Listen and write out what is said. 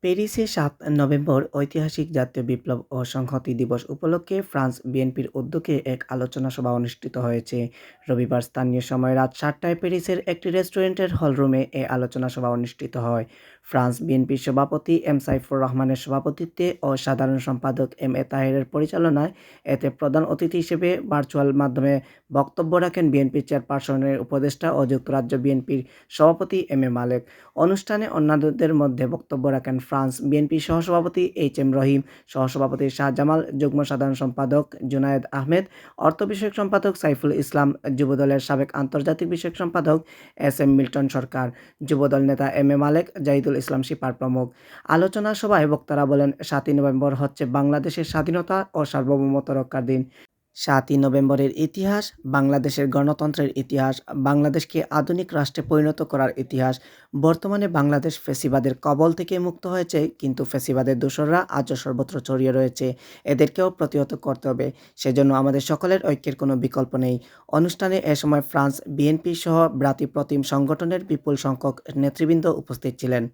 প্যারিসে ৭ নভেম্বর ঐতিহাসিক জাতীয় বিপ্লব ও সংহতি দিবস উপলক্ষে ফ্রান্স বিএনপির উদ্যোগে এক আলোচনা সভা অনুষ্ঠিত হয়েছে। রবিবার স্থানীয় সময় রাত ৭টায় প্যারিসের একটি রেস্টুরেন্টের হলরুমে এ আলোচনা সভা অনুষ্ঠিত হয়। ফ্রান্স বিএনপির সভাপতি এম সাইফুর রহমানের সভাপতিত্বে ও সাধারণ সম্পাদক এম এ তাহেরের পরিচালনায় এতে প্রধান অতিথি হিসেবে ভার্চুয়াল মাধ্যমে বক্তব্য রাখেন বিএনপি চেয়ারপারসনের উপদেষ্টা ও যুক্তরাজ্য বিএনপির সভাপতি এম এ মালেক। অনুষ্ঠানে অন্যান্যদের মধ্যে বক্তব্য রাখেন ফ্রান্স বিএনপির সহসভাপতি এইচ এম রহিম, সহসভাপতি শাহজামাল, যুগ্ম সাধারণ সম্পাদক জুনায়েদ আহমেদ, অর্থ বিষয়ক সম্পাদক সাইফুল ইসলাম, যুবদলের সাবেক আন্তর্জাতিক বিষয়ক সম্পাদক এস এম মিল্টন সরকার, যুবদল নেতা এম এ মালেক, জাহিদুল ইসলাম শিপার প্রমুখ। আলোচনা সভায় বক্তারা বলেন, ৭ই নভেম্বর হচ্ছে বাংলাদেশের স্বাধীনতা ও সার্বভৌমত্ব রক্ষার দিন। ৭ই নভেম্বরের ইতিহাস বাংলাদেশের গণতন্ত্রের ইতিহাস, বাংলাদেশকে আধুনিক রাষ্ট্রে পরিণত করার ইতিহাস। বর্তমানে বাংলাদেশ ফ্যাসিবাদের কবল থেকে মুক্ত হয়েছে, কিন্তু ফ্যাসিবাদের দোসররা আজও সর্বত্র ছড়িয়ে রয়েছে। এদেরকেও প্রতিহত করতে হবে। সেজন্য আমাদের সকলের ঐক্যের কোনো বিকল্প নেই। অনুষ্ঠানে এ সময় ফ্রান্স বিএনপি সহ ভ্রাতৃপ্রতিম সংগঠনের বিপুল সংখ্যক নেতৃবৃন্দ উপস্থিত ছিলেন।